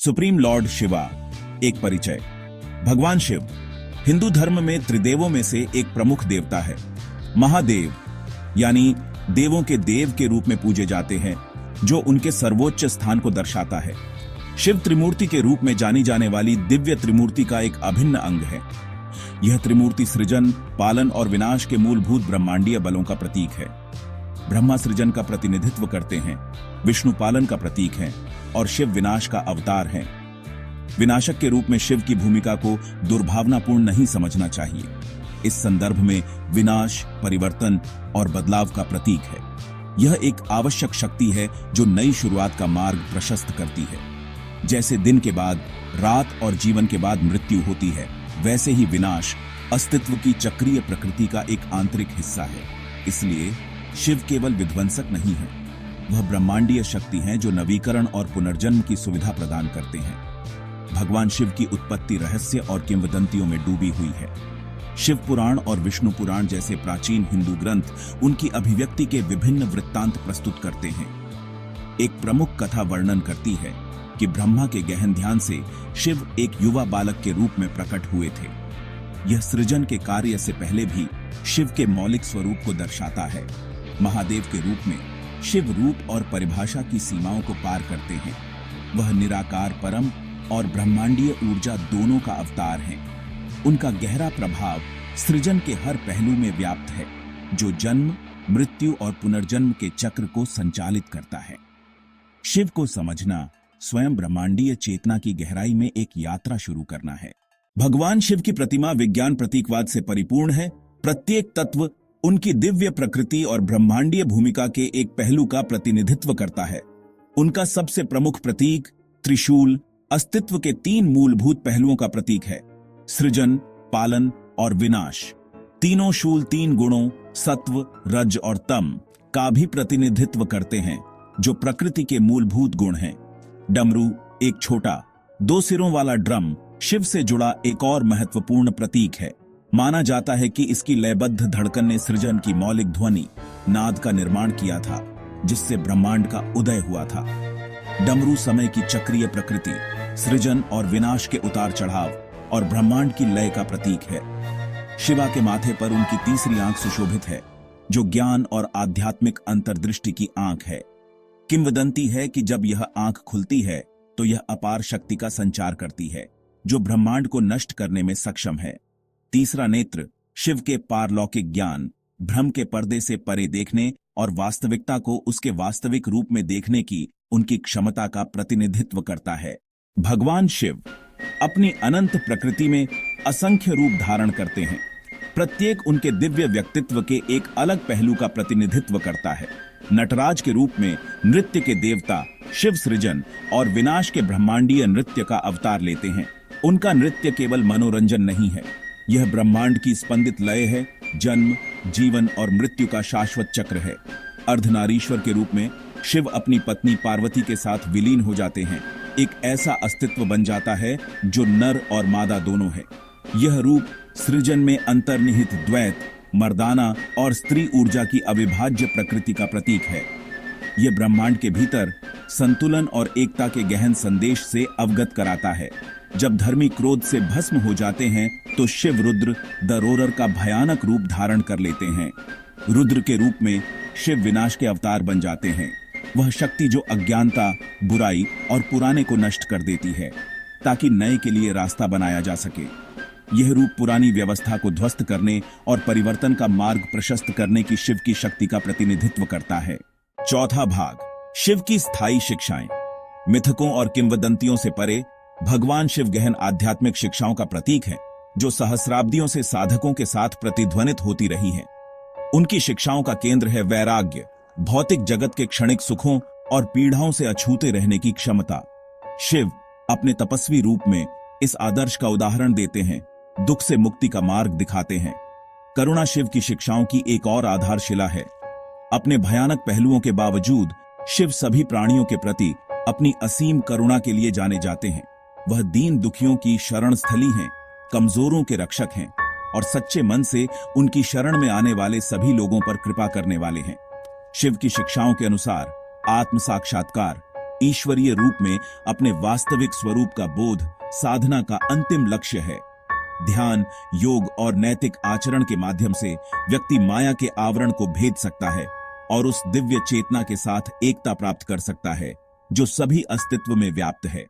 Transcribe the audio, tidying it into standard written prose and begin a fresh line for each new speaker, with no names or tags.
Supreme Lord Shiva. एक परिचय। भगवान शिव हिंदू धर्म में त्रिदेवों में से एक प्रमुख देवता है। महादेव यानी देवों के देव के रूप में पूजे जाते हैं, जो उनके सर्वोच्च स्थान को दर्शाता है। शिव त्रिमूर्ति के रूप में जानी जाने वाली दिव्य त्रिमूर्ति का एक अभिन्न अंग है। यह त्रिमूर्ति सृजन, पालन और विनाश के मूलभूत ब्रह्मांडीय बलों का प्रतीक है। ब्रह्मा सृजन का प्रतिनिधित्व करते हैं, विष्णु पालन का प्रतीक है और शिव विनाश का अवतार है। विनाशक के रूप में शिव की भूमिका को दुर्भावनापूर्ण नहीं समझना चाहिए। इस संदर्भ में विनाश, परिवर्तन और बदलाव का प्रतीक है। यह एक आवश्यक शक्ति है जो नई शुरुआत का मार्ग प्रशस्त करती है। जैसे दिन के बाद रात और जीवन के बाद मृत्यु होती है, वैसे ही विनाश अस्तित्व की चक्रीय प्रकृति का एक आंतरिक हिस्सा है। इसलिए शिव केवल विध्वंसक नहीं है, वह ब्रह्मांडीय शक्ति है जो नवीकरण और पुनर्जन्म की सुविधा प्रदान करते हैं। भगवान शिव की उत्पत्ति रहस्य और किंवदंतियों में डूबी हुई है। शिव पुराण और विष्णु पुराण जैसे प्राचीन हिंदू ग्रंथ उनकी अभिव्यक्ति के विभिन्न वृत्तांत प्रस्तुत करते हैं। एक प्रमुख कथा वर्णन करती है कि ब्रह्मा के गहन ध्यान से शिव एक युवा बालक के रूप में प्रकट हुए थे। यह सृजन के कार्य से पहले भी शिव के मौलिक स्वरूप को दर्शाता है। महादेव के रूप में शिव रूप और परिभाषा की सीमाओं को पार करते हैं। वह निराकार परम और ब्रह्मांडीय ऊर्जा दोनों का अवतार हैं। उनका गहरा प्रभाव सृजन के हर पहलू में व्याप्त है, जो जन्म, मृत्यु और पुनर्जन्म के चक्र को संचालित करता है। शिव को समझना स्वयं ब्रह्मांडीय चेतना की गहराई में एक यात्रा शुरू करना है। भगवान शिव की प्रतिमा विज्ञान प्रतीकवाद से परिपूर्ण है। प्रत्येक तत्व उनकी दिव्य प्रकृति और ब्रह्मांडीय भूमिका के एक पहलू का प्रतिनिधित्व करता है। उनका सबसे प्रमुख प्रतीक त्रिशूल अस्तित्व के तीन मूलभूत पहलुओं का प्रतीक है: सृजन, पालन और विनाश। तीनों शूल तीन गुणों सत्व, रज और तम का भी प्रतिनिधित्व करते हैं, जो प्रकृति के मूलभूत गुण हैं। डमरू, एक छोटा दो सिरों वाला ड्रम, शिव से जुड़ा एक और महत्वपूर्ण प्रतीक है। माना जाता है कि इसकी लयबद्ध धड़कन ने सृजन की मौलिक ध्वनि नाद का निर्माण किया था, जिससे ब्रह्मांड का उदय हुआ था। डमरू समय की चक्रीय प्रकृति, सृजन और विनाश के उतार चढ़ाव और ब्रह्मांड की लय का प्रतीक है। शिवा के माथे पर उनकी तीसरी आंख सुशोभित है, जो ज्ञान और आध्यात्मिक अंतर्दृष्टि की आंख है। किंवदंती है कि जब यह आंख खुलती है तो यह अपार शक्ति का संचार करती है, जो ब्रह्मांड को नष्ट करने में सक्षम है। तीसरा नेत्र शिव के पारलौकिक ज्ञान, भ्रम के पर्दे से परे देखने और वास्तविकता को उसके वास्तविक रूप में देखने की उनकी क्षमता का प्रतिनिधित्व करता है। भगवान शिव अपनी अनंत प्रकृति में असंख्य रूप धारण करते हैं। प्रत्येक उनके दिव्य व्यक्तित्व के एक अलग पहलू का प्रतिनिधित्व करता है। नटराज के रूप में नृत्य के देवता शिव सृजन और विनाश के ब्रह्मांडीय नृत्य का अवतार लेते हैं। उनका नृत्य केवल मनोरंजन नहीं है, यह ब्रह्मांड की स्पंदित लय है, जन्म, जीवन और मृत्यु का शाश्वत चक्र है। अर्धनारीश्वर के रूप में शिव अपनी पत्नी पार्वती के साथ विलीन हो जाते हैं। एक ऐसा अस्तित्व बन जाता है जो नर और मादा दोनों है। यह रूप सृजन में अंतर्निहित द्वैत, मर्दाना और स्त्री ऊर्जा की अविभाज्य प्रकृति का प्रतीक है। यह ब्रह्मांड के भीतर संतुलन और एकता के गहन संदेश से अवगत कराता है। जब धर्मी क्रोध से भस्म हो जाते हैं तो शिव रुद्र द रोरर का भयानक रूप धारण कर लेते हैं। रुद्र के रूप में शिव विनाश के अवतार बन जाते हैं। वह शक्ति जो अज्ञानता, बुराई और पुराने को नष्ट कर देती है, ताकि नए के लिए रास्ता बनाया जा सके। यह रूप पुरानी व्यवस्था को ध्वस्त करने और परिवर्तन का मार्ग प्रशस्त करने की शिव की शक्ति का प्रतिनिधित्व करता है। चौथा भाग, शिव की स्थायी शिक्षाएं। मिथकों और किंवदंतियों से परे भगवान शिव गहन आध्यात्मिक शिक्षाओं का प्रतीक है, जो सहस्राब्दियों से साधकों के साथ प्रतिध्वनित होती रही हैं। उनकी शिक्षाओं का केंद्र है वैराग्य, भौतिक जगत के क्षणिक सुखों और पीड़ाओं से अछूते रहने की क्षमता। शिव अपने तपस्वी रूप में इस आदर्श का उदाहरण देते हैं, दुख से मुक्ति का मार्ग दिखाते हैं। करुणा शिव की शिक्षाओं की एक और आधारशिला है। अपने भयानक पहलुओं के बावजूद शिव सभी प्राणियों के प्रति अपनी असीम करुणा के लिए जाने जाते हैं। वह दीन दुखियों की शरण स्थली हैं, कमजोरों के रक्षक हैं और सच्चे मन से उनकी शरण में आने वाले सभी लोगों पर कृपा करने वाले हैं। शिव की शिक्षाओं के अनुसार आत्म साक्षात्कार ईश्वरीय रूप में अपने वास्तविक स्वरूप का बोध साधना का अंतिम लक्ष्य है। ध्यान, योग और नैतिक आचरण के माध्यम से व्यक्ति माया के आवरण को भेद सकता है और उस दिव्य चेतना के साथ एकता प्राप्त कर सकता है जो सभी अस्तित्व में व्याप्त है।